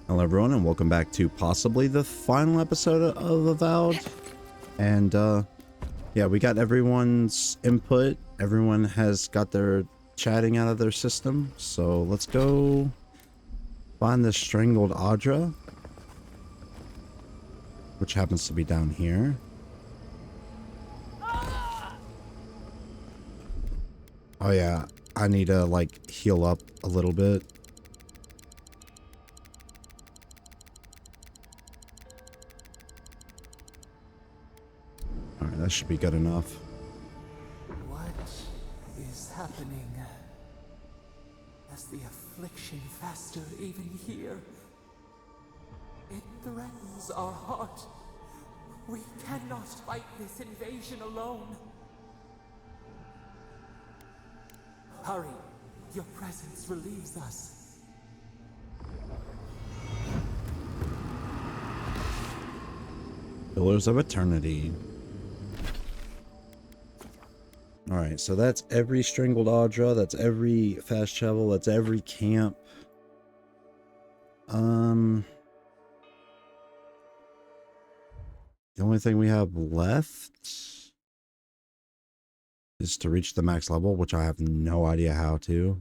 Hello everyone and welcome back to possibly the final episode of Avowed. And yeah, we got everyone's input. Everyone has got their chatting out of their system. So let's go find the strangled Audra, which happens to be down here. Oh yeah, I need to like heal up a little bit. Alright, that should be good enough. What is happening? As the affliction fester even here. It threatens our heart. We cannot fight this invasion alone. Hurry, your presence relieves us. Pillars of Eternity. Alright, so that's every strangled Audra, that's every fast travel, that's every camp. The only thing we have left is to reach the max level, which I have no idea how to.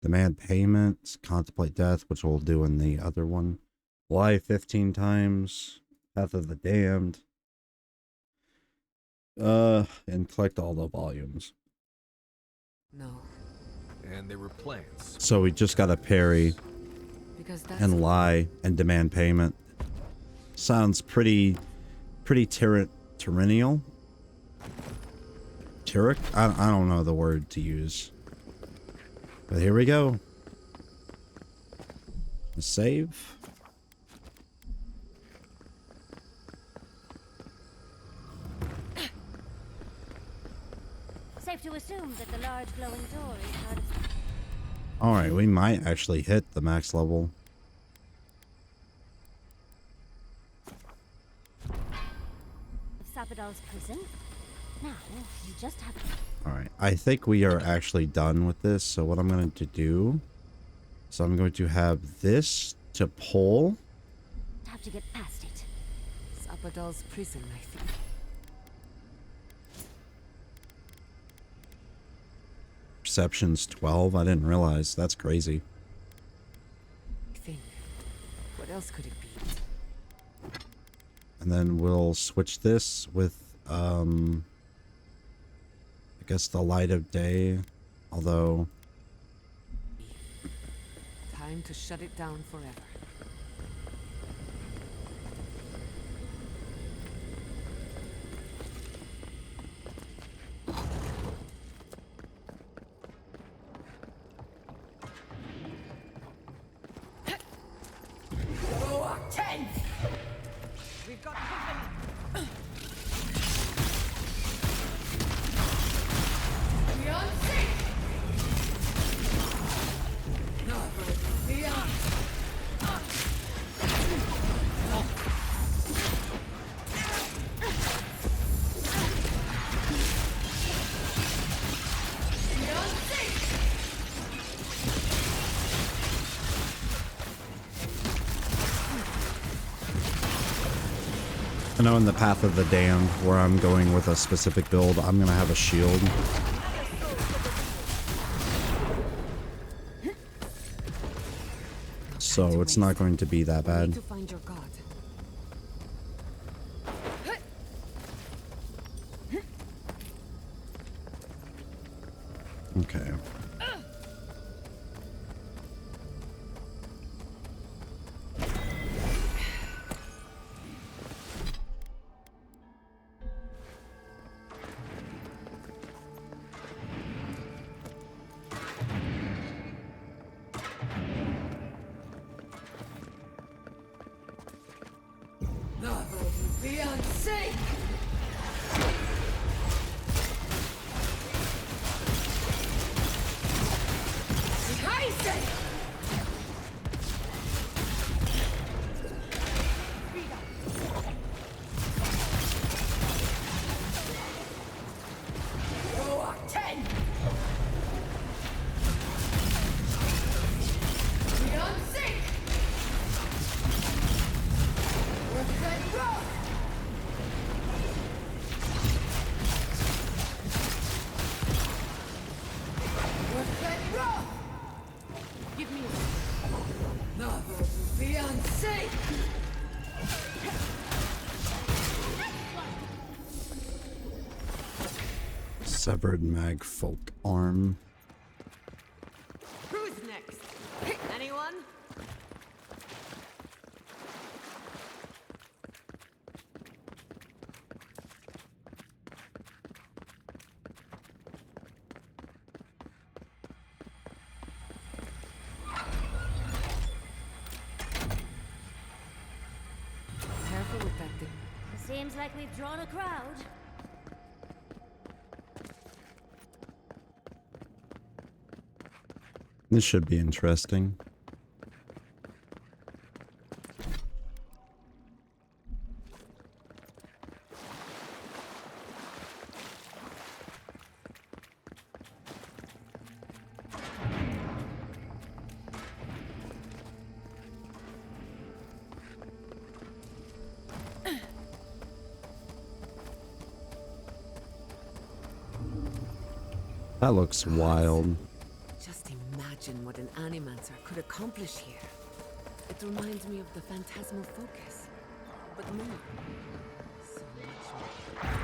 Demand payment, contemplate death, which we'll do in the other one. Lie 15 times, Path of the Damned. And collect all the volumes. No. And there were plans. So we just gotta parry and lie and demand payment. Sounds pretty tyrannical. Tyric? I don't know the word to use. But here we go. Save. Safe to assume that the large glowing door is part of... Alright, we might actually hit the max level. Sapadal's prison? Now, you just have... Alright, I think we are actually done with this, so what I'm going to do... So I'm going to have this to pull. Have to get past it. Sapadal's prison, I think. Perception's 12. I didn't realize. That's crazy. Think. What else could it be? And then we'll switch this with, I guess the light of day. Although... Time to shut it down forever. We've got company. I know in the Path of the Damned, where I'm going with a specific build, I'm going to have a shield. So it's not going to be that bad. To find your god. Okay. Severed mag folk arm. Who's next? Anyone? Careful with that thing. Seems like we've drawn a crowd. This should be interesting. That looks wild. Just imagine what an animancer could accomplish here. It reminds me of the phantasmal focus, but more. So much more.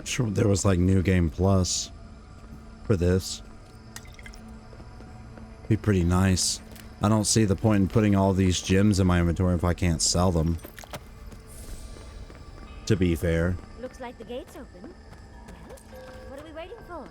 Sure, there was like New Game Plus for this. Be pretty nice. I don't see the point in putting all these gems in my inventory if I can't sell them. To be fair. Looks like the gate's open. Well, what are we waiting for?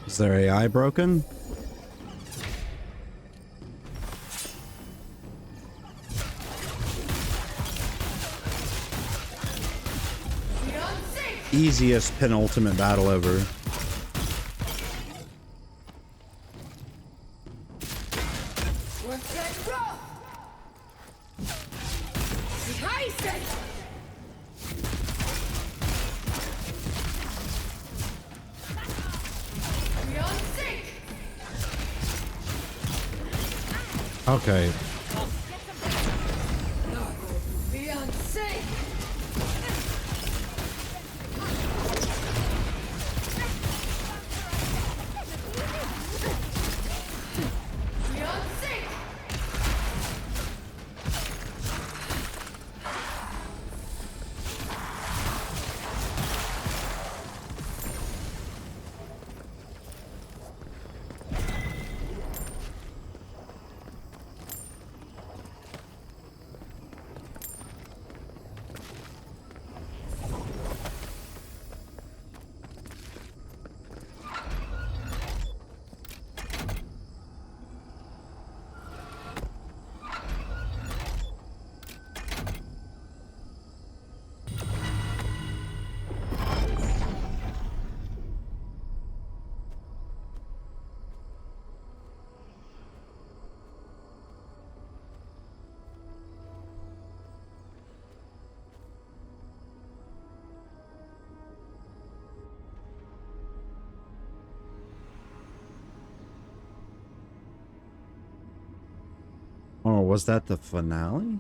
Is their AI broken? Easiest penultimate battle ever. Okay. was that the finale?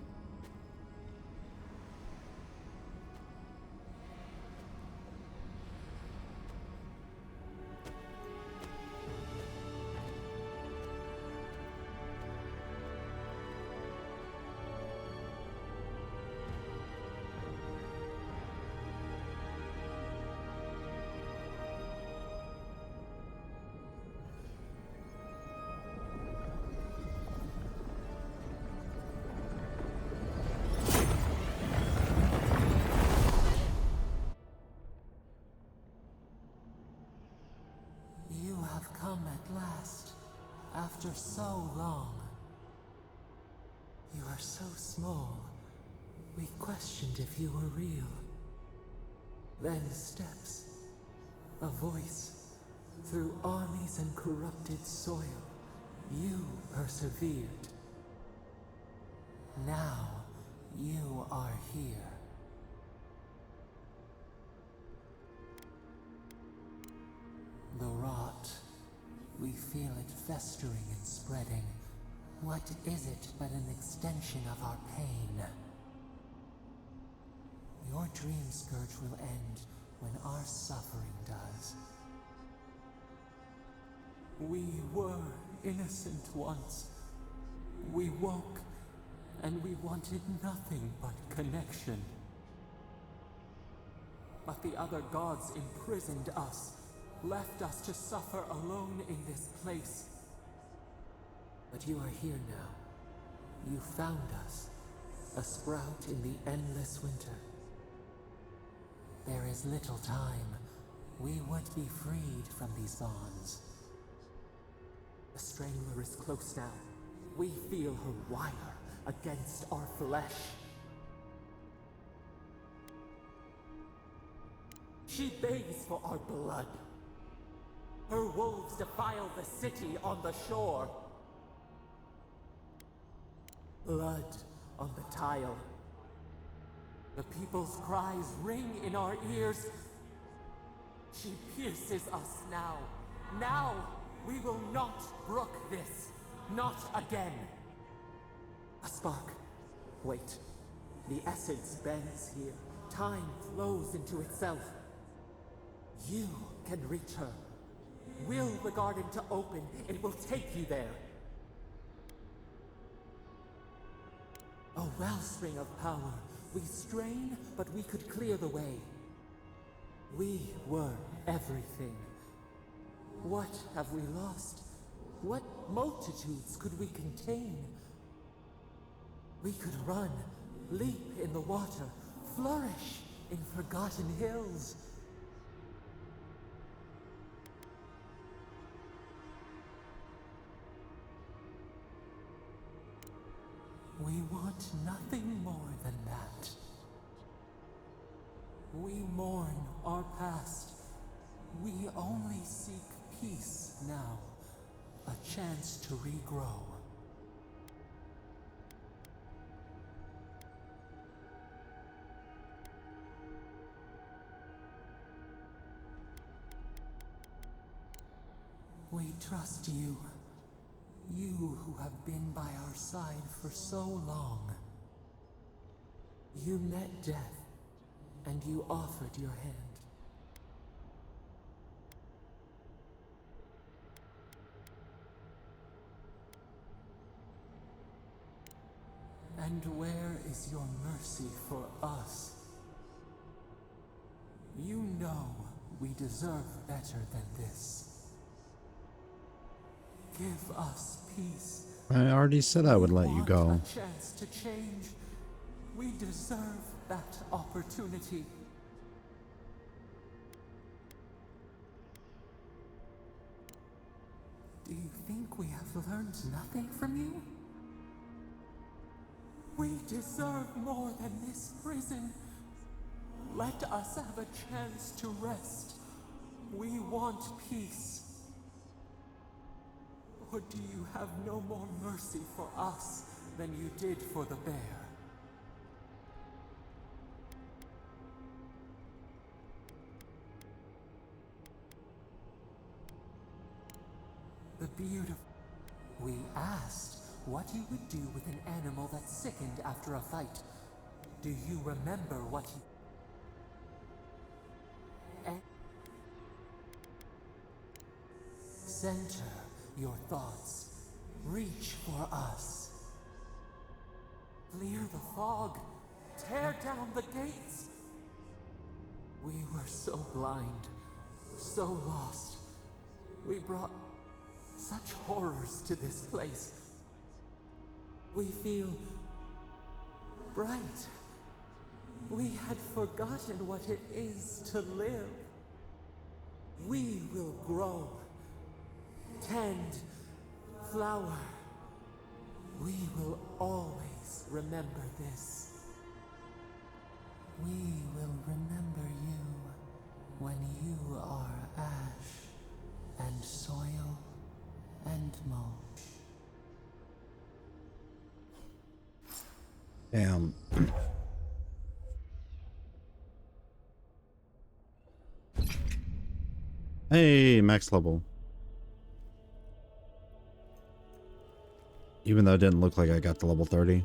You have come at last, after so long. You are so small, we questioned if you were real. Then steps, a voice, through armies and corrupted soil, you persevered. Now, you are here. The rot, we feel it festering and spreading. What is it but an extension of our pain? Your dream scourge will end when our suffering does. We were innocent once. We woke, and we wanted nothing but connection. But the other gods imprisoned us, left us to suffer alone in this place. But you are here now. You found us, a sprout in the endless winter. There is little time. We would be freed from these bonds. The Strangler is close now. We feel her wire against our flesh. She begs for our blood. Her wolves defile the city on the shore. Blood on the tile. The people's cries ring in our ears. She pierces us now. Now, we will not brook this. Not again. A spark. Wait. The essence bends here. Time flows into itself. You can reach her. Will the garden to open, it will take you there. A wellspring of power. We strain, but we could clear the way. We were everything. What have we lost? What multitudes could we contain? We could run, leap in the water, flourish in forgotten hills. We want nothing more than that. We mourn our past. We only seek peace now. A chance to regrow. We trust you. You who have been by our side for so long. You met death, and you offered your hand. And where is your mercy for us? You know we deserve better than this. Give us peace. I already said I would let you go. We want a chance to change. We deserve that opportunity. Do you think we have learned nothing from you? We deserve more than this prison. Let us have a chance to rest. We want peace. Or do you have no more mercy for us than you did for the bear? The beautiful... We asked, what you would do with an animal that sickened after a fight. Do you remember what he... Center your thoughts. Reach for us. Clear the fog. Tear down the gates. We were so blind, so lost. We brought such horrors to this place. We feel bright. We had forgotten what it is to live. We will grow. Tend, flower. We will always remember this. We will remember you when you are ash and soil and mulch. Damn. Hey, max level. Even though it didn't look like I got to level 30.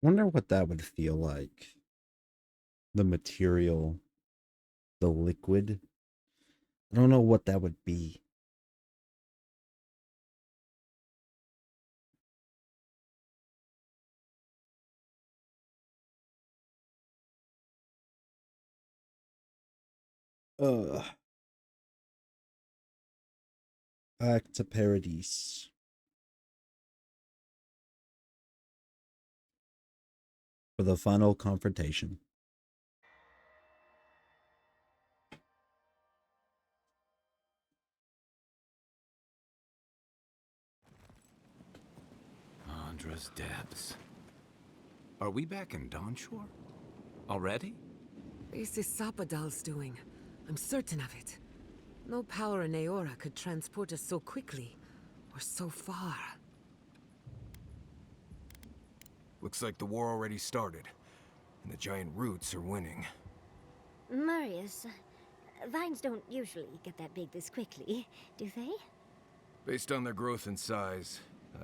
Wonder what that would feel like. The material, the liquid. I don't know what that would be. Back to Paradise. For the final confrontation. Andra's depths. Are we back in Dawnshore? Already? This is Sapadal's doing. I'm certain of it. No power in Aora could transport us so quickly, or so far. Looks like the war already started, and the giant roots are winning. Marius, vines don't usually get that big this quickly, do they? Based on their growth and size,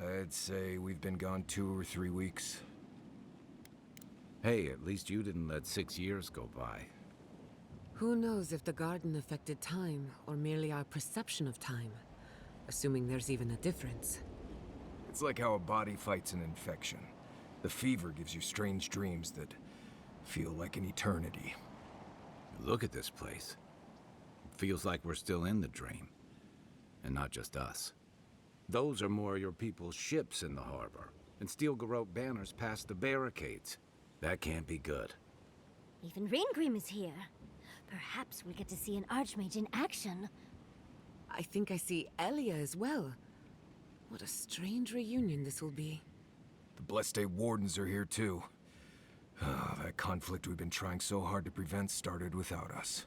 I'd say we've been gone 2 or 3 weeks. Hey, at least you didn't let 6 years go by. Who knows if the garden affected time, or merely our perception of time? Assuming there's even a difference. It's like how a body fights an infection. The fever gives you strange dreams that feel like an eternity. Look at this place. It feels like we're still in the dream. And not just us. Those are more your people's ships in the harbor, and steel garrote banners past the barricades. That can't be good. Even Reingrim is here. Perhaps we'll get to see an Archmage in action. I think I see Elia as well. What a strange reunion this will be. The Blessed Wardens are here too. That conflict we've been trying so hard to prevent started without us.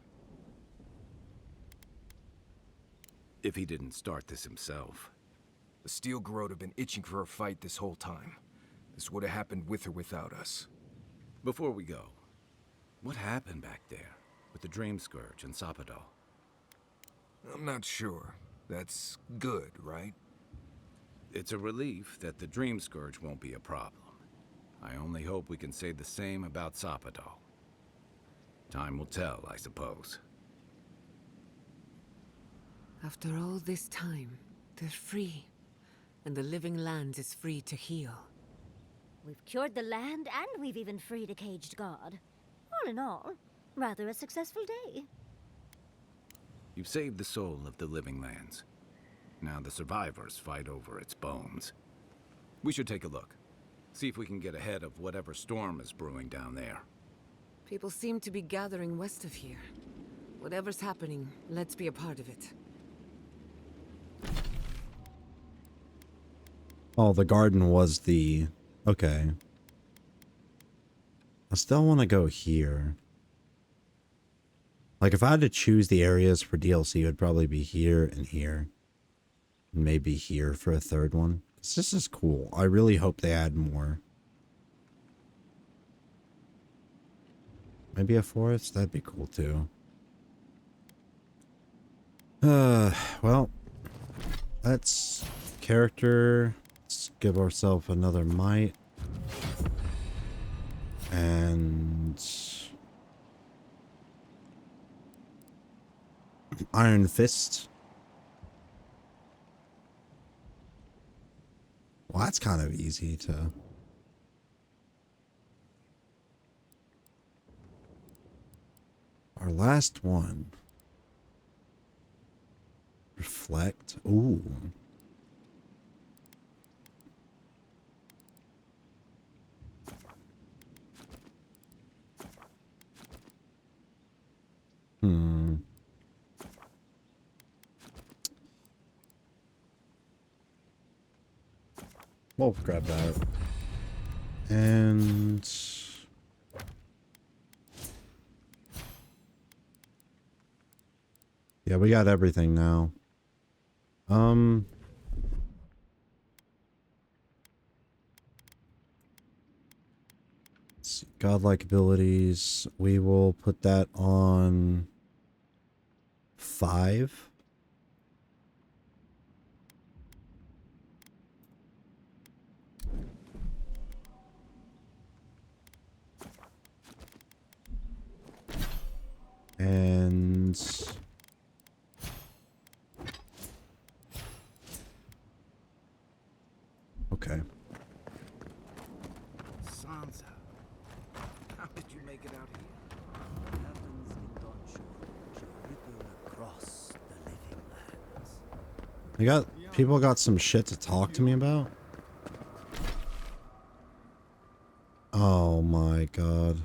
If he didn't start this himself. The Steel Garrote have been itching for a fight this whole time. This would have happened with or without us. Before we go, what happened back there with the Dream Scourge and Sapadal? I'm not sure. That's good, right? It's a relief that the Dream Scourge won't be a problem. I only hope we can say the same about Sapadal. Time will tell, I suppose. After all this time, they're free. And the living land is free to heal. We've cured the land, and we've even freed a caged god. All in all, rather a successful day. You've saved the soul of the living lands. Now the survivors fight over its bones. We should take a look. See if we can get ahead of whatever storm is brewing down there. People seem to be gathering west of here. Whatever's happening, let's be a part of it. Oh, the garden was the... Okay. I still want to go here. Like, if I had to choose the areas for DLC, it would probably be here and here. And maybe here for a third one. 'Cause this is cool. I really hope they add more. Maybe a forest? That'd be cool, too. Well. Let's... Character... Let's give ourselves another might. And... Iron Fist. Well, that's kind of easy to... Our last one. Reflect. Ooh. We'll grab that. And... Yeah, we got everything now. Let's see, godlike abilities. We will put that on 5. And okay. Sansa, how did you make it out here? Heavens in dawn shall ripple across the living lands. People got some shit to talk to me about. Oh my god.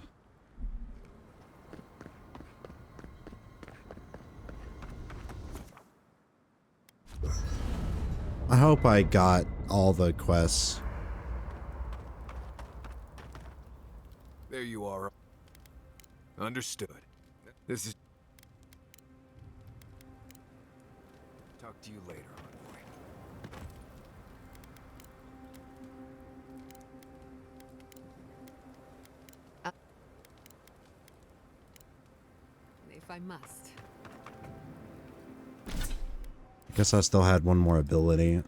I hope I got all the quests. There you are. Understood. This is... Talk to you later, envoy. If I must. Guess I still had one more ability.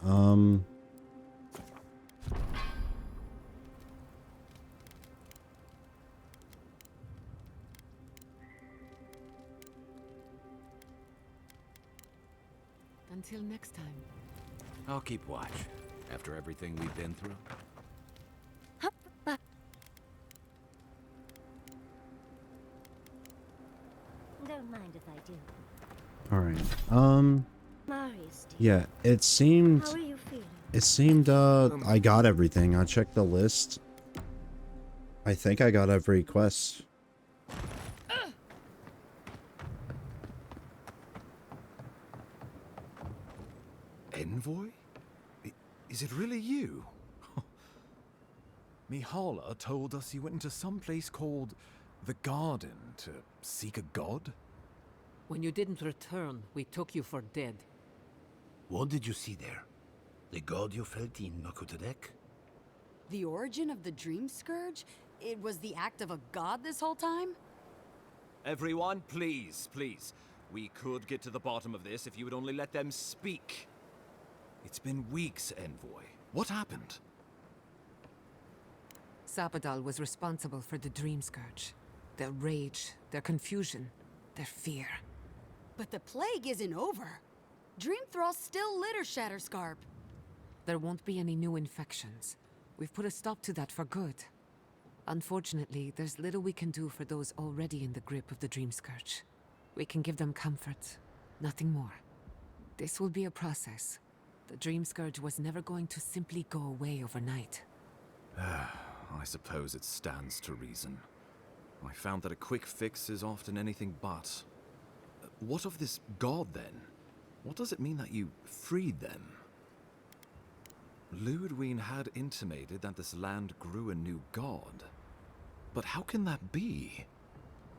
Until next time. I'll keep watch after everything we've been through. Don't mind if I do. All right. Marius, dear, Yeah, it seemed how are you feeling? I got everything. I checked the list. I think I got every quest. Envoy? Is it really you? Mihala told us you went into some place called the Garden to seek a god? When you didn't return, we took you for dead. What did you see there? The god you felt in Nakutadek? The origin of the Dream Scourge? It was the act of a god this whole time? Everyone, please, please. We could get to the bottom of this if you would only let them speak. It's been weeks, Envoy. What happened? Sapadal was responsible for the Dream Scourge. Their rage, their confusion, their fear. But the plague isn't over. Dream Thralls still litter Shatterscarp. There won't be any new infections. We've put a stop to that for good. Unfortunately, there's little we can do for those already in the grip of the Dream Scourge. We can give them comfort, nothing more. This will be a process. The Dream Scourge was never going to simply go away overnight. I suppose it stands to reason. I found that a quick fix is often anything but. What of this god, then? What does it mean that you freed them? Ludwig had intimated that this land grew a new god. But how can that be?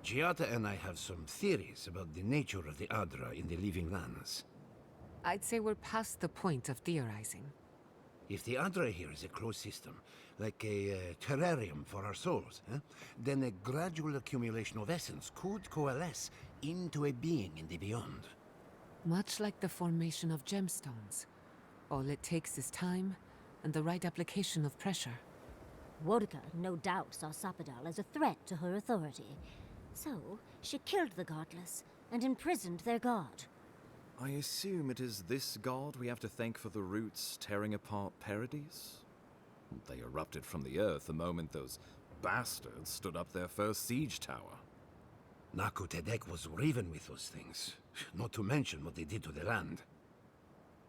Giata and I have some theories about the nature of the Adra in the Living Lands. I'd say we're past the point of theorizing. If the Adra here is a closed system, like a terrarium for our souls, then a gradual accumulation of essence could coalesce into a being in the beyond. Much like the formation of gemstones. All it takes is time and the right application of pressure. Wodka no doubt saw Sapadal as a threat to her authority. So, she killed the godless and imprisoned their god. I assume it is this god we have to thank for the roots tearing apart Paradise? They erupted from the earth the moment those bastards stood up their first siege tower. Nakutadek was riven with those things, not to mention what they did to the land.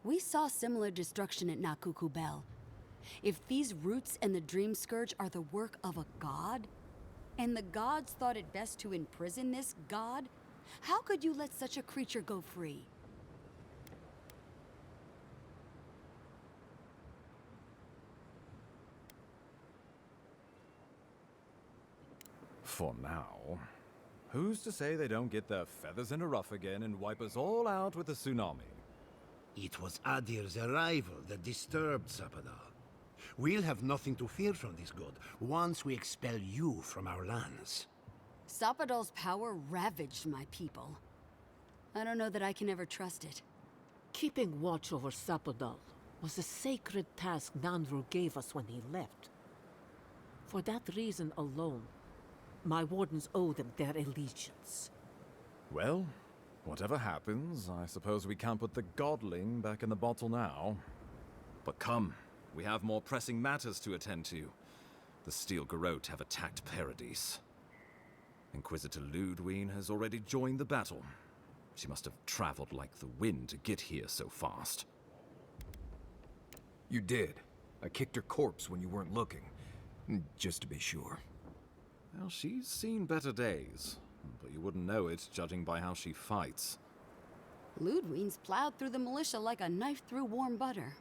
We saw similar destruction at Nakuku Bell. If these roots and the Dream Scourge are the work of a god, and the gods thought it best to imprison this god, how could you let such a creature go free? For now. Who's to say they don't get their feathers in a ruff again and wipe us all out with a tsunami? It was Adir's arrival that disturbed Sapadal. We'll have nothing to fear from this god once we expel you from our lands. Sapadal's power ravaged my people. I don't know that I can ever trust it. Keeping watch over Sapadal was a sacred task Nandru gave us when he left. For that reason alone, my wardens owe them their allegiance. Well, whatever happens, I suppose we can't put the godling back in the bottle now. But come, we have more pressing matters to attend to. The Steel Garrote have attacked Paradise. Inquisitor Ludwig has already joined the battle. She must have traveled like the wind to get here so fast. You did. I kicked her corpse when you weren't looking. Just to be sure. Well, she's seen better days, but you wouldn't know it judging by how she fights. Ludwig's plowed through the militia like a knife through warm butter.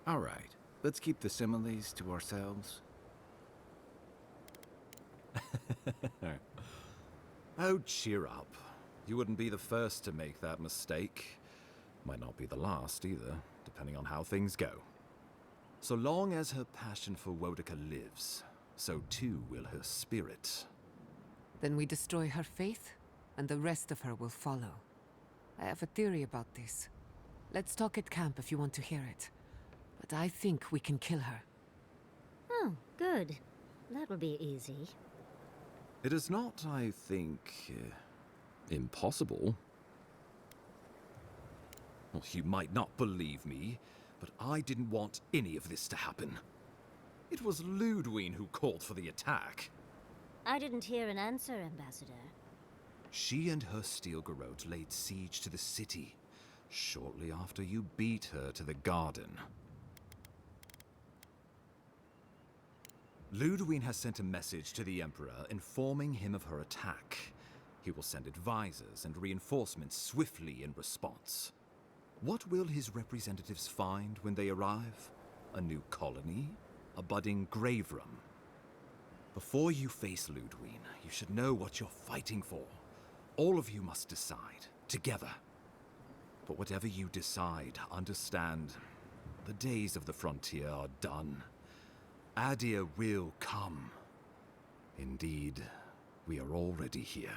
All right, let's keep the similes to ourselves. Oh, cheer up. You wouldn't be the first to make that mistake. Might not be the last either, depending on how things go. So long as her passion for Wodika lives, so too will her spirit. Then we destroy her faith, and the rest of her will follow. I have a theory about this. Let's talk at camp if you want to hear it. But I think we can kill her. Oh, good. That will be easy. It is not, I think, impossible. Well, you might not believe me, but I didn't want any of this to happen. It was Ludwig who called for the attack. I didn't hear an answer, Ambassador. She and her Steel Garrote laid siege to the city, shortly after you beat her to the garden. Ludwig has sent a message to the Emperor informing him of her attack. He will send advisors and reinforcements swiftly in response. What will his representatives find when they arrive? A new colony? A budding grave room? Before you face Ludwig, you should know what you're fighting for. All of you must decide, together. But whatever you decide, understand, The days of the frontier are done. Adir will come. Indeed, we are already here.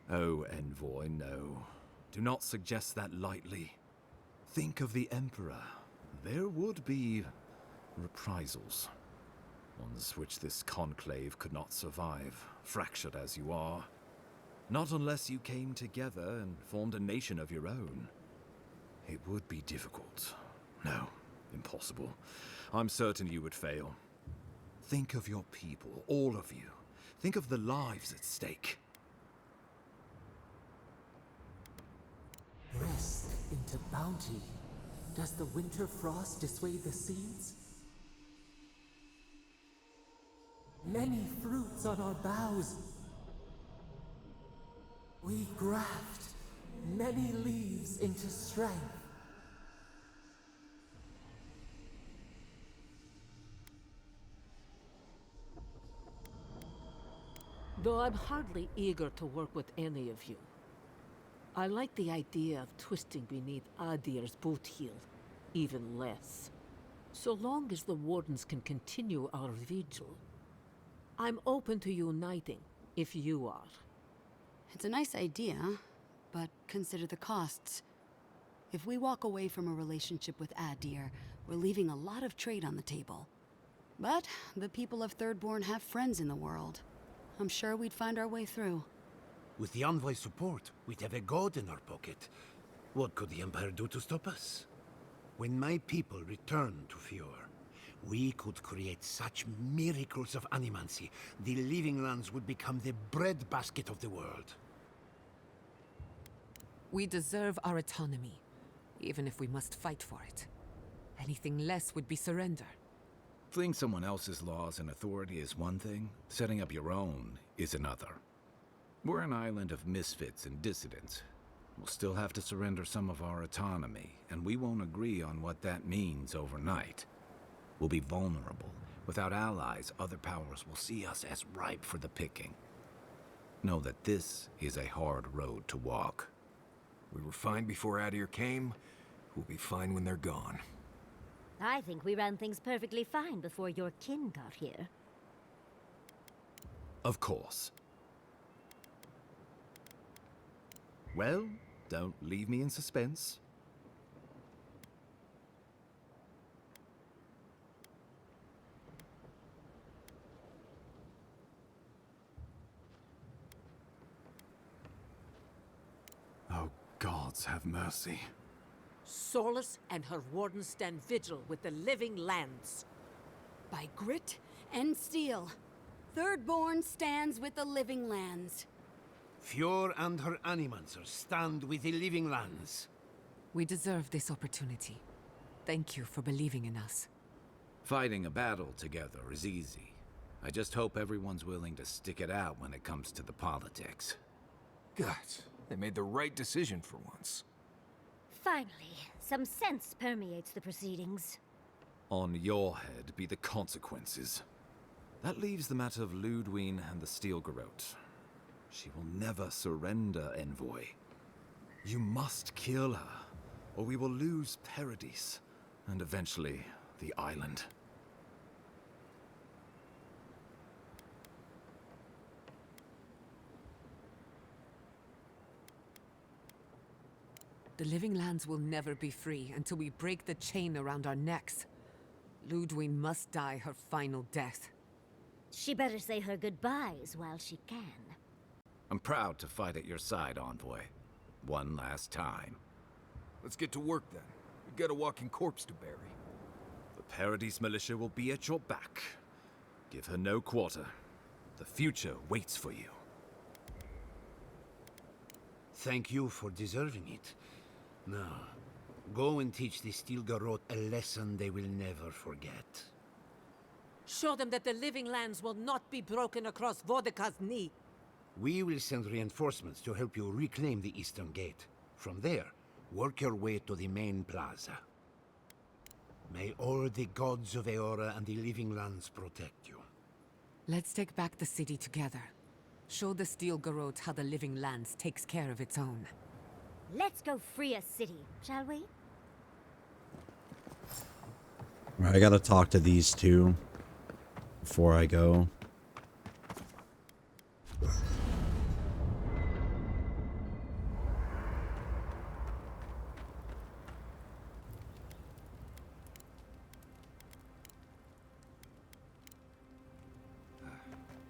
Oh, Envoy, no. Do not suggest that lightly. Think of the Emperor. There would be reprisals. Ones which this conclave could not survive, fractured as you are. Not unless you came together and formed a nation of your own. It would be difficult. No, impossible. I'm certain you would fail. Think of your people, all of you. Think of the lives at stake. Rest into bounty. Does the winter frost dissuade the seeds? Many fruits on our boughs. We graft many leaves into strength. Though I'm hardly eager to work with any of you, I like the idea of twisting beneath Adir's boot heel even less. So long as the Wardens can continue our vigil, I'm open to uniting, if you are. It's a nice idea, but consider the costs. If we walk away from a relationship with Adir, we're leaving a lot of trade on the table. But the people of Thirdborn have friends in the world. I'm sure we'd find our way through. With the Envoy's support, we'd have a god in our pocket. What could the Empire do to stop us? When my people return to Fjord, we could create such miracles of animancy, the Living Lands would become the breadbasket of the world. We deserve our autonomy, even if we must fight for it. Anything less would be surrender. Fleeing someone else's laws and authority is one thing, setting up your own is another. We're an island of misfits and dissidents. We'll still have to surrender some of our autonomy, and we won't agree on what that means overnight. We'll be vulnerable. Without allies, other powers will see us as ripe for the picking. Know that this is a hard road to walk. We were fine before Adir came. We'll be fine when they're gone. I think we ran things perfectly fine before your kin got here. Of course. Well, don't leave me in suspense. Oh, gods have mercy. Solus and her Wardens stand vigil with the Living Lands. By grit and steel, Thirdborn stands with the Living Lands. Fjord and her animancers stand with the Living Lands. We deserve this opportunity. Thank you for believing in us. Fighting a battle together is easy. I just hope everyone's willing to stick it out when it comes to the politics. God, they made the right decision for once. Finally, some sense permeates the proceedings. On your head be the consequences. That leaves the matter of Ludwine and the Steel Garrote. She will never surrender, Envoy. You must kill her, or we will lose Paradis, and eventually the island. The Living Lands will never be free until we break the chain around our necks. Ludwine must die her final death. She better say her goodbyes while she can. I'm proud to fight at your side, Envoy. One last time. Let's get to work then. We've got a walking corpse to bury. The Paradis militia will be at your back. Give her no quarter. The future waits for you. Thank you for deserving it. Now, go and teach the Steel Garrote a lesson they will never forget. Show them that the Living Lands will not be broken across Vodka's knee. We will send reinforcements to help you reclaim the Eastern Gate. From there, work your way to the main plaza. May all the gods of Eora and the Living Lands protect you. Let's take back the city together. Show the Steel Garrote how the Living Lands takes care of its own. Let's go free a city, shall we? Alright, I gotta talk to these two before I go.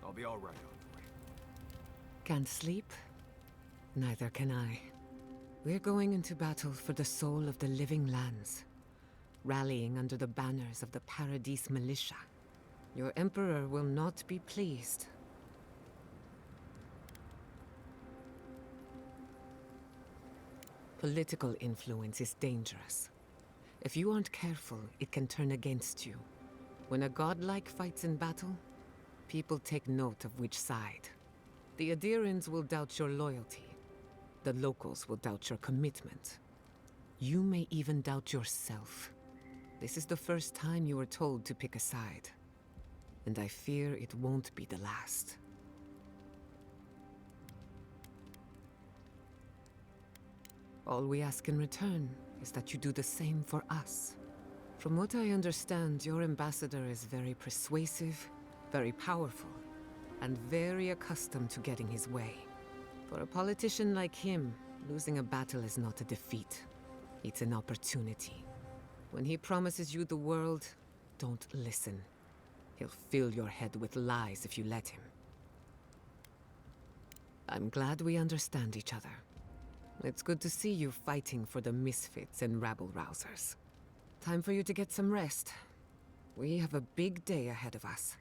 I'll be all right, Envoy. Can't sleep? Neither can I. We're going into battle for the soul of the Living Lands, rallying under the banners of the Paradise Militia. Your Emperor will not be pleased. Political influence is dangerous. If you aren't careful, it can turn against you. When a godlike fights in battle, people take note of which side. The Adherents will doubt your loyalty. The locals will doubt your commitment. You may even doubt yourself. This is the first time you were told to pick a side. And I fear it won't be the last. All we ask in return is that you do the same for us. From what I understand, your ambassador is very persuasive, very powerful, and very accustomed to getting his way. For a politician like him, losing a battle is not a defeat. It's an opportunity. When he promises you the world, don't listen. He'll fill your head with lies if you let him. I'm glad we understand each other. It's good to see you fighting for the misfits and rabble-rousers. Time for you to get some rest. We have a big day ahead of us.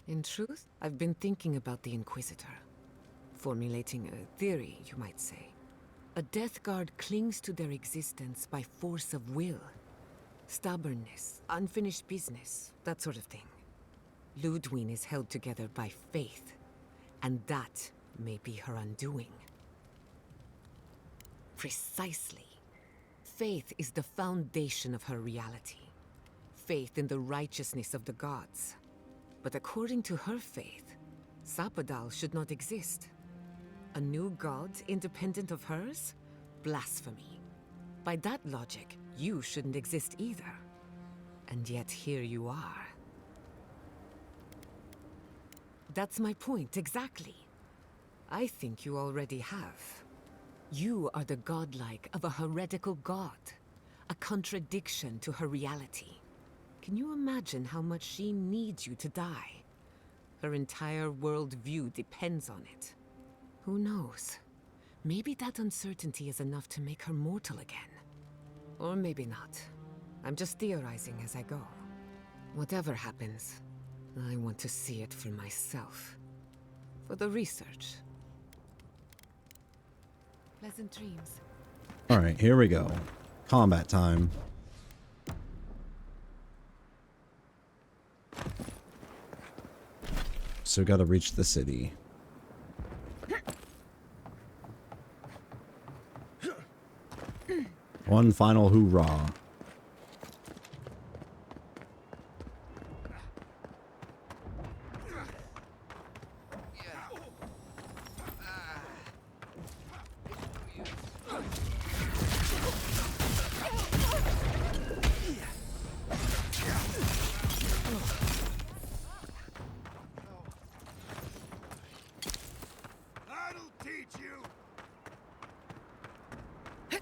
In truth, I've been thinking about the Inquisitor. Formulating a theory, you might say. A Death Guard clings to their existence by force of will. Stubbornness, unfinished business, that sort of thing. Ludwig is held together by faith, and that may be her undoing. Precisely. Faith is the foundation of her reality. Faith in the righteousness of the gods. But according to her faith, Sapadal should not exist. A new god independent of hers? Blasphemy. By that logic, you shouldn't exist either. And yet here you are. That's my point, exactly. I think you already have. You are the godlike of a heretical god. A contradiction to her reality. Can you imagine how much she needs you to die? Her entire worldview depends on it. Who knows? Maybe that uncertainty is enough to make her mortal again. Or maybe not. I'm just theorizing as I go. Whatever happens, I want to see it for myself. For the research. Pleasant dreams. Alright, here we go. Combat time. So we gotta reach the city. One final hoorah.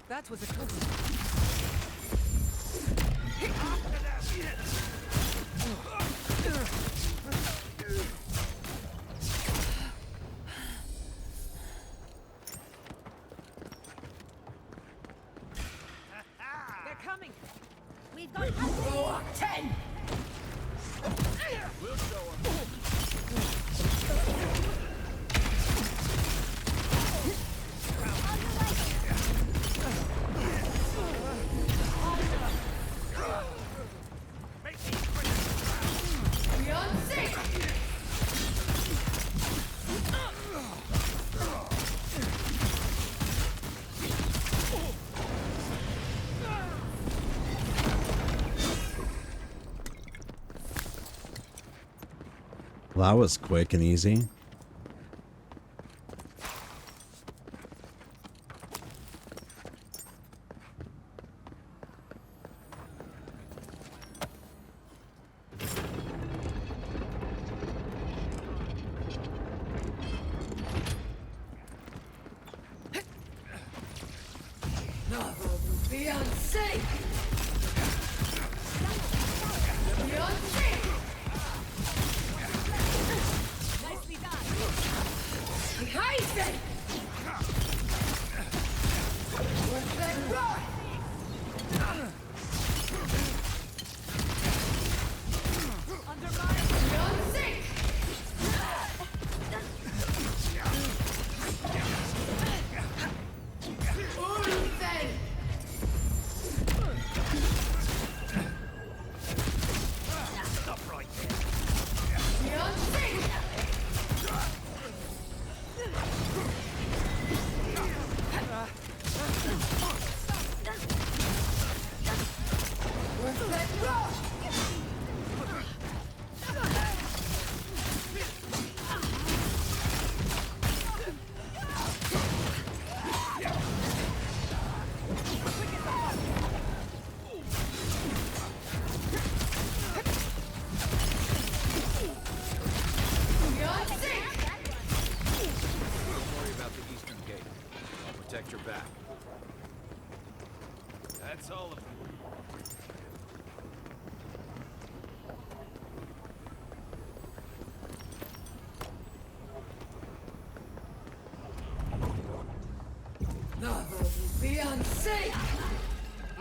That was a close one. They're coming. We've got company. 10! We'll show 'em. Beyond Well, that was quick and easy.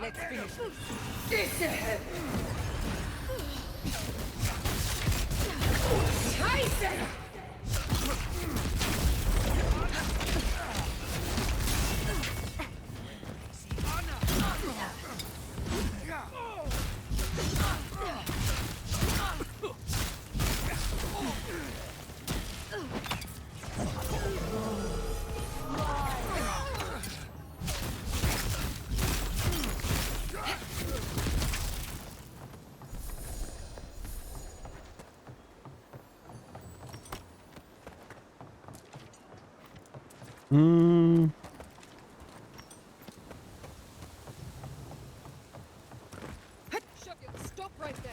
Let's finish this. Stop right there.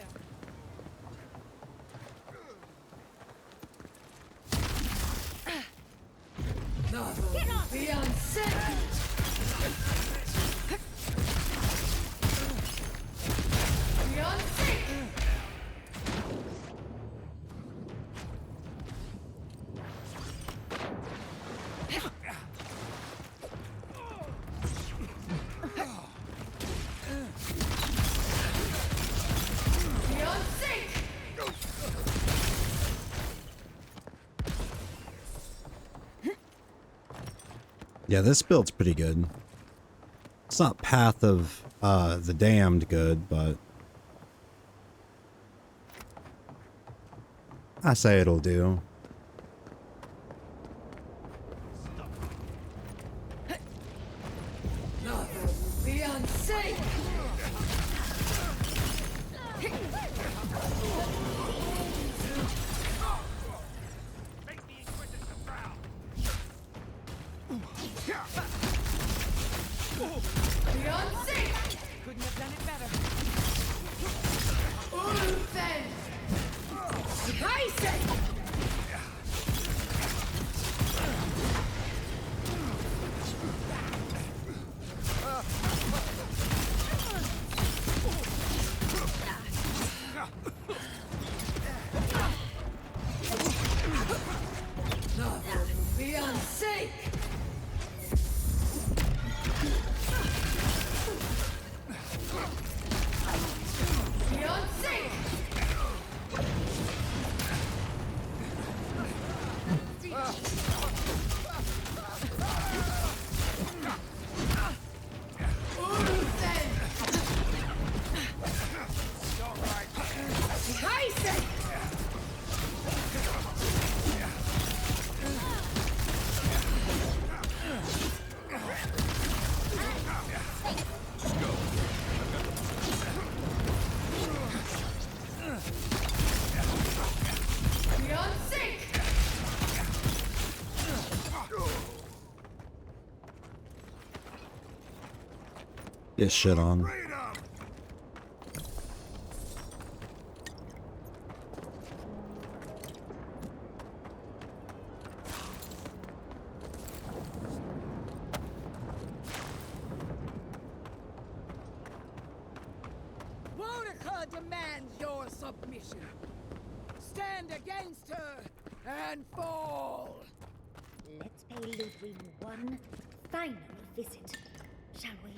Yeah, this build's pretty good. It's not Path of the Damned good, but I say it'll do. Couldn't have done it better. Get shit on. Boudica demands your submission. Stand against her and fall. Let's pay Ludwig one final visit, shall we?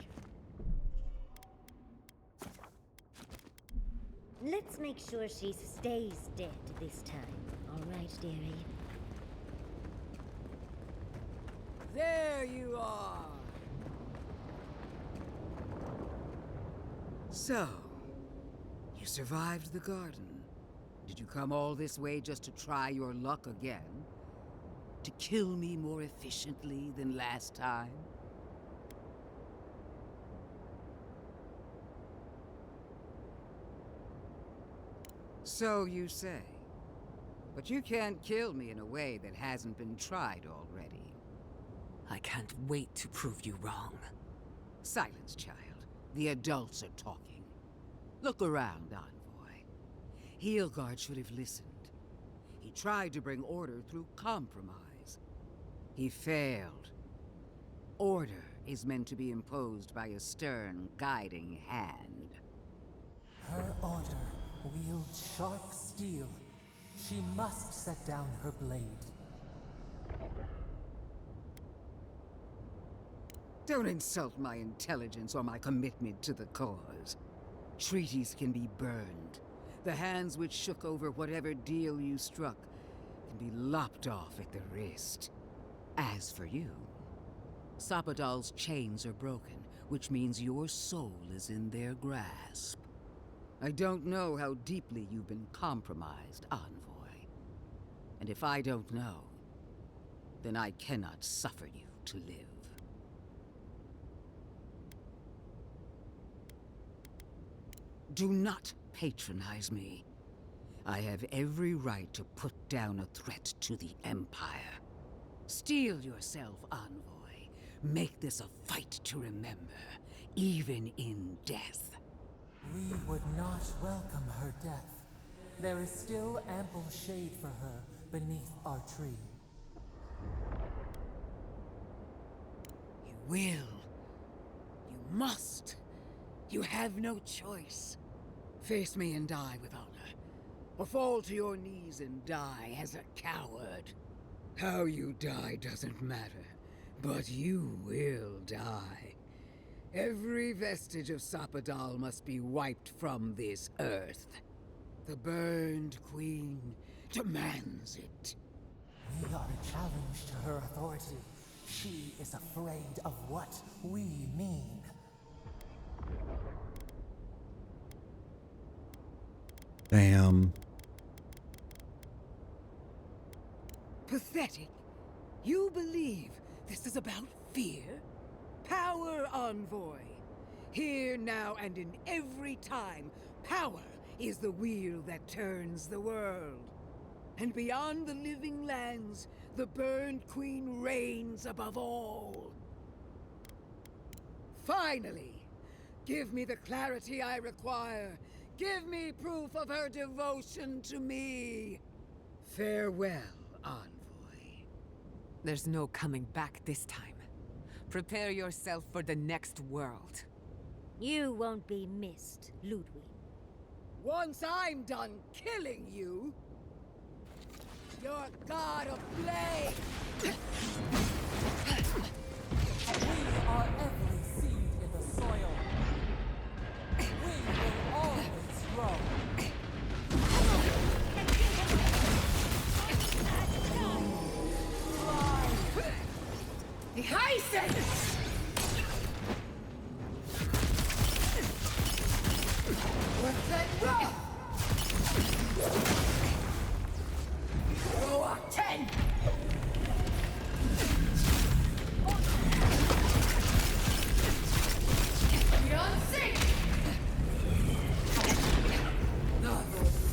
Let's make sure she stays dead this time, all right, dearie? There you are. So, you survived the garden. Did you come all this way just to try your luck again? To kill me more efficiently than last time? So you say. But you can't kill me in a way that hasn't been tried already. I can't wait to prove you wrong. Silence, child. The adults are talking. Look around, Envoy. Heelguard should have listened. He tried to bring order through compromise. He failed. Order is meant to be imposed by a stern, guiding hand. Her order wields sharp steel. She must set down her blade. Don't insult my intelligence or my commitment to the cause. Treaties can be burned. The hands which shook over whatever deal you struck can be lopped off at the wrist. As for you, Sapodal's chains are broken, which means your soul is in their grasp. I don't know how deeply you've been compromised, Envoy. And if I don't know, then I cannot suffer you to live. Do not patronize me. I have every right to put down a threat to the Empire. Steel yourself, Envoy. Make this a fight to remember, even in death. We would not welcome her death. There is still ample shade for her beneath our tree. You will. You must. You have no choice. Face me and die with honor, or fall to your knees and die as a coward. How you die doesn't matter, but you will die. Every vestige of Sapodal must be wiped from this earth. The Burned Queen demands it. We are a challenge to her authority. She is afraid of what we mean. Damn. Pathetic. You believe this is about fear? Power, Envoy. Here, now, and in every time, power is the wheel that turns the world. And beyond the living lands, the Burned Queen reigns above all. Finally, give me the clarity I require. Give me proof of her devotion to me. Farewell, Envoy. There's no coming back this time. Prepare yourself for the next world. You won't be missed, Ludwig. Once I'm done killing you, your god of blade! We are every seed in the soil. We will always grow. The Heisen! What's that rock? Roar 10! Beyond sync!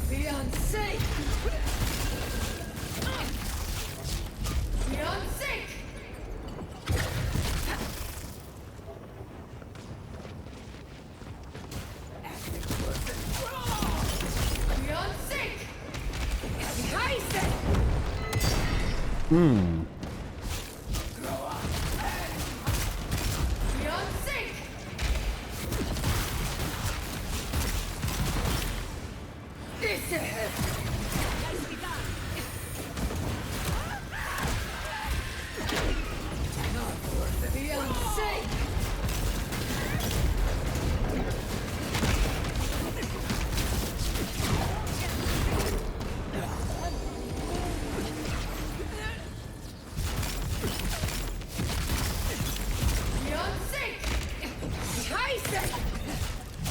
Beyond sync! Beyond sync! Hmm.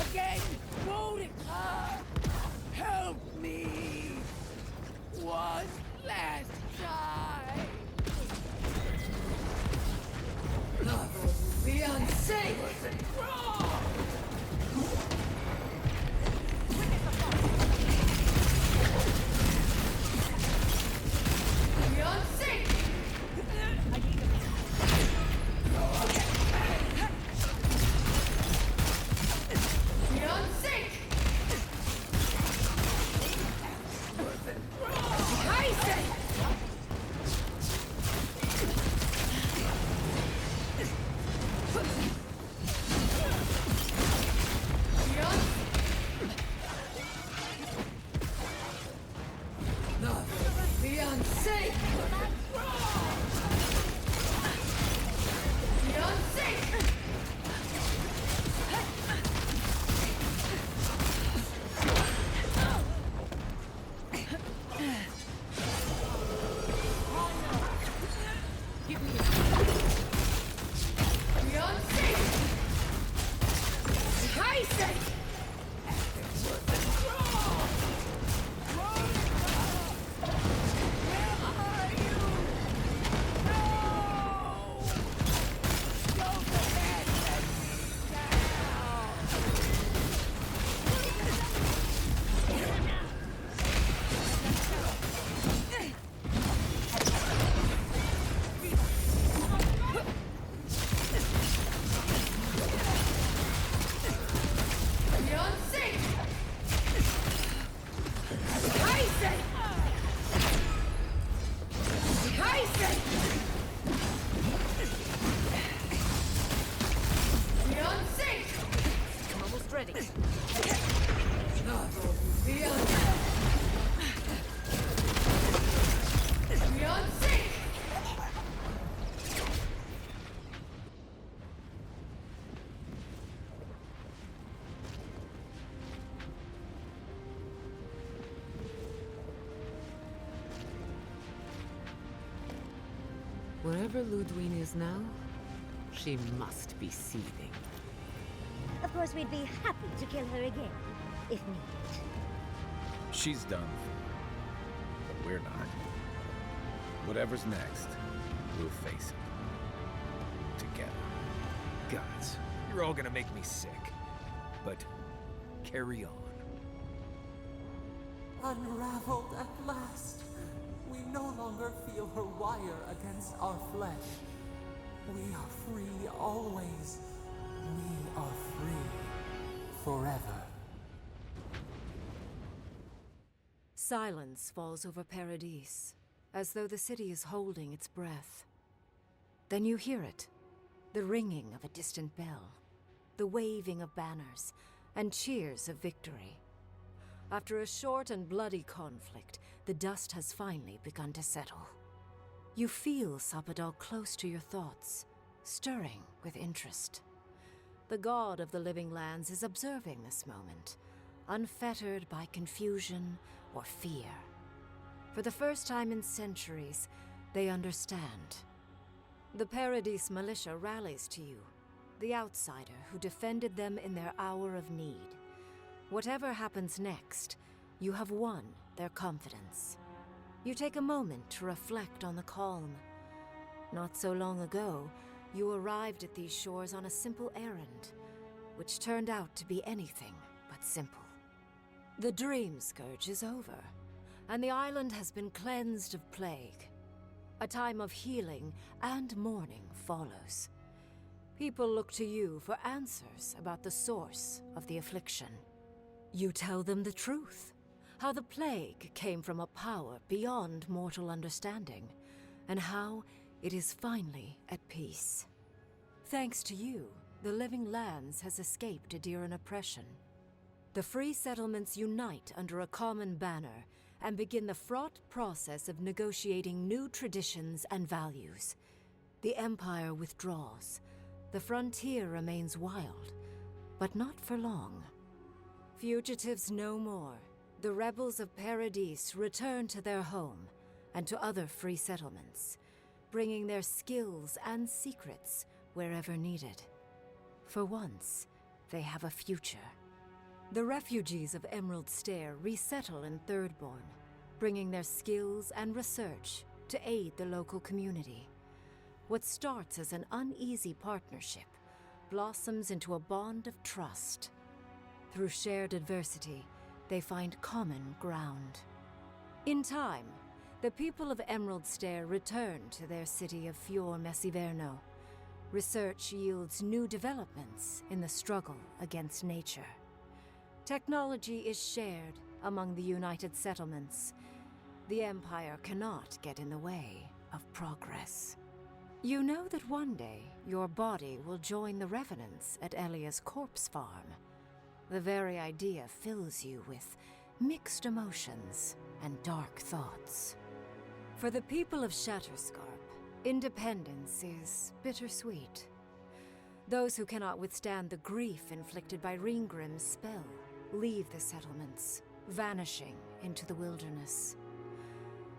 Again, won't help me one last time. Fiancé wasn't wrong. Fiancé. Wherever Ludwine is now, she must be seething. Of course, we'd be happy to kill her again, if needed. She's done. But we're not. Whatever's next, we'll face it. Together. Gods, you're all gonna make me sick. But carry on. Unraveled at last. We no longer feel her wire against our flesh. We are free always. We are free forever. Silence falls over Paradise, as though the city is holding its breath. Then you hear it, the ringing of a distant bell, the waving of banners, and cheers of victory. After a short and bloody conflict, the dust has finally begun to settle. You feel Sapadal close to your thoughts, stirring with interest. The god of the living lands is observing this moment, unfettered by confusion or fear. For the first time in centuries, they understand. The Paradise militia rallies to you, the outsider who defended them in their hour of need. Whatever happens next, you have won their confidence. You take a moment to reflect on the calm. Not so long ago, you arrived at these shores on a simple errand, which turned out to be anything but simple. The Dream Scourge is over, and the island has been cleansed of plague. A time of healing and mourning follows. People look to you for answers about the source of the affliction. You tell them the truth, how the plague came from a power beyond mortal understanding, and how it is finally at peace. Thanks to you, the Living Lands has escaped Adiran oppression. The free settlements unite under a common banner and begin the fraught process of negotiating new traditions and values. The Empire withdraws. The frontier remains wild, but not for long. Fugitives no more. The rebels of Paradis return to their home and to other free settlements, bringing their skills and secrets wherever needed. For once, they have a future. The refugees of Emerald Stair resettle in Thirdborn, bringing their skills and research to aid the local community. What starts as an uneasy partnership blossoms into a bond of trust. Through shared adversity, they find common ground. In time, the people of Emerald Stair return to their city of Fior Messiverno. Research yields new developments in the struggle against nature. Technology is shared among the united settlements. The Empire cannot get in the way of progress. You know that one day your body will join the revenants at Elia's corpse farm. The very idea fills you with mixed emotions and dark thoughts. For the people of Shatterscarp, independence is bittersweet. Those who cannot withstand the grief inflicted by Ringgrim's spell leave the settlements, vanishing into the wilderness.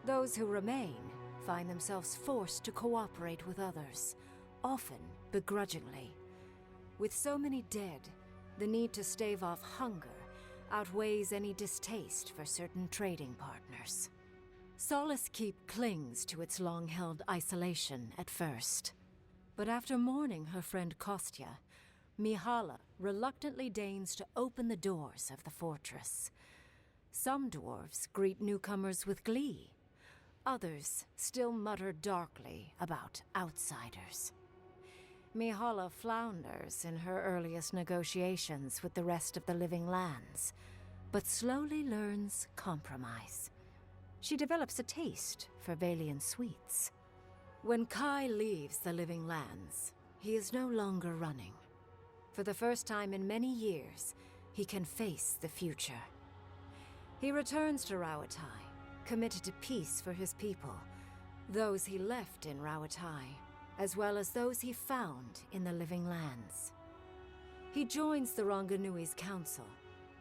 Those who remain find themselves forced to cooperate with others, often begrudgingly. With so many dead, the need to stave off hunger outweighs any distaste for certain trading partners. Solace Keep clings to its long-held isolation at first. But after mourning her friend Kostya, Mihala reluctantly deigns to open the doors of the fortress. Some dwarves greet newcomers with glee. Others still mutter darkly about outsiders. Mihala flounders in her earliest negotiations with the rest of the Living Lands, but slowly learns compromise. She develops a taste for Valian sweets. When Kai leaves the Living Lands, he is no longer running. For the first time in many years, he can face the future. He returns to Rawatai, committed to peace for his people, those he left in Rawatai, as well as those he found in the Living Lands. He joins the Ronganui's council,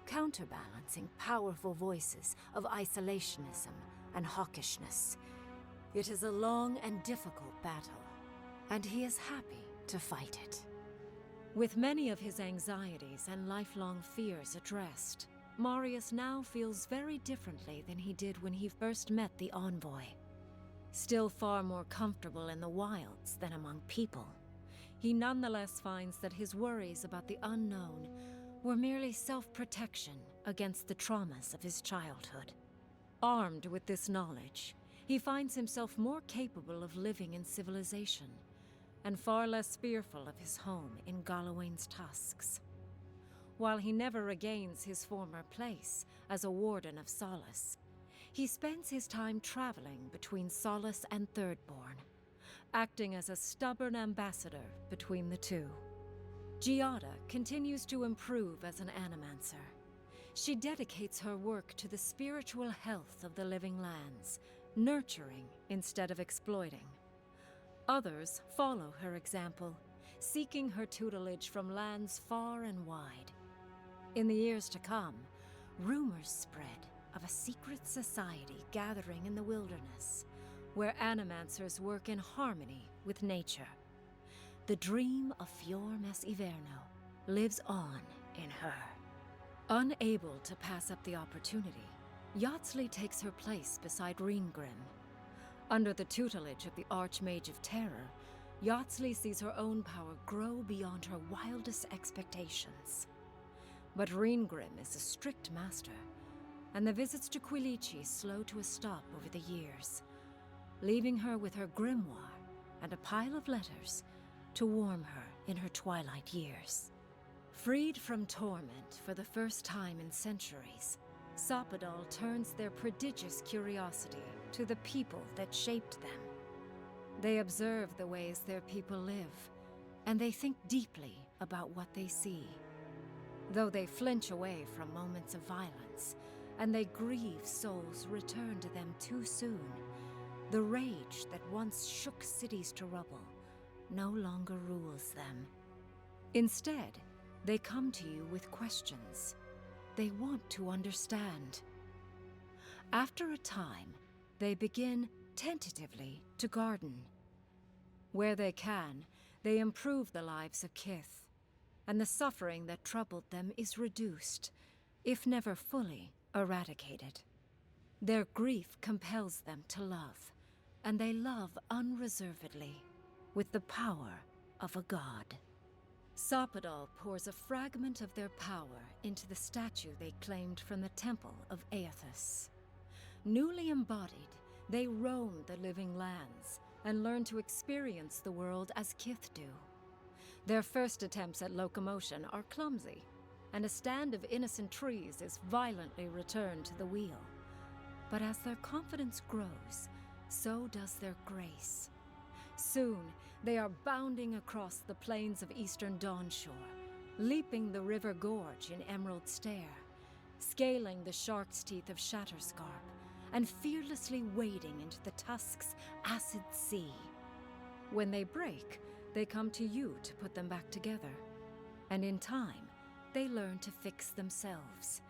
counterbalancing powerful voices of isolationism and hawkishness. It is a long and difficult battle, and he is happy to fight it. With many of his anxieties and lifelong fears addressed, Marius now feels very differently than he did when he first met the envoy. Still far more comfortable in the wilds than among people, he nonetheless finds that his worries about the unknown were merely self-protection against the traumas of his childhood. Armed with this knowledge, he finds himself more capable of living in civilization, and far less fearful of his home in Galawain's tusks. While he never regains his former place as a Warden of Solace, he spends his time traveling between Solace and Thirdborn, acting as a stubborn ambassador between the two. Giada continues to improve as an animancer. She dedicates her work to the spiritual health of the Living Lands, nurturing instead of exploiting. Others follow her example, seeking her tutelage from lands far and wide. In the years to come, rumors spread of a secret society gathering in the wilderness, where animancers work in harmony with nature. The dream of Fior Messiverno lives on in her. Unable to pass up the opportunity, Yatsley takes her place beside Ringgrim. Under the tutelage of the Archmage of Terror, Yatsley sees her own power grow beyond her wildest expectations. But Ringgrim is a strict master, and the visits to Quilici slow to a stop over the years, leaving her with her grimoire and a pile of letters to warm her in her twilight years. Freed from torment for the first time in centuries, Sapadal turns their prodigious curiosity to the people that shaped them. They observe the ways their people live, and they think deeply about what they see. Though they flinch away from moments of violence, and they grieve souls returned to them too soon, the rage that once shook cities to rubble no longer rules them. Instead, they come to you with questions. They want to understand. After a time, they begin tentatively to garden. Where they can, they improve the lives of Kith, and the suffering that troubled them is reduced, if never fully eradicated. Their grief compels them to love, and they love unreservedly, with the power of a god. Sapodal pours a fragment of their power into the statue they claimed from the temple of Aethys. Newly embodied, they roam the living lands and learn to experience the world as Kith do. Their first attempts at locomotion are clumsy, and a stand of innocent trees is violently returned to the wheel. But as their confidence grows, so does their grace. Soon, they are bounding across the plains of eastern Dawnshore, leaping the river gorge in Emerald Stair, scaling the shark's teeth of Shatterscarp, and fearlessly wading into the Tusk's acid sea. When they break, they come to you to put them back together. And in time, they learn to fix themselves.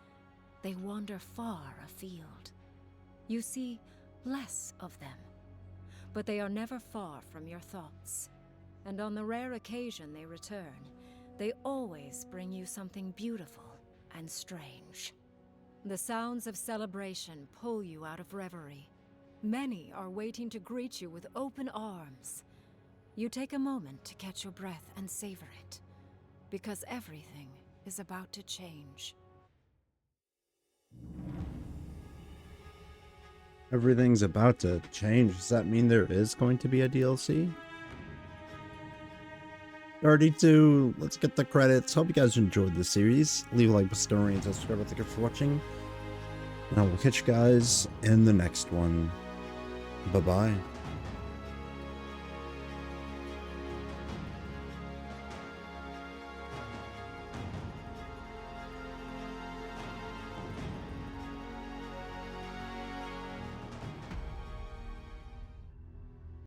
They wander far afield. You see less of them, but they are never far from your thoughts. And on the rare occasion they return, they always bring you something beautiful and strange. The sounds of celebration pull you out of reverie. Many are waiting to greet you with open arms. You take a moment to catch your breath and savor it, because everything is about to change. Everything's about to change. Does that mean there is going to be a DLC? 32. Let's get the credits. Hope you guys enjoyed this series. Leave a like, story, and subscribe. Thank you for watching. And I will catch you guys in the next one. Bye-bye.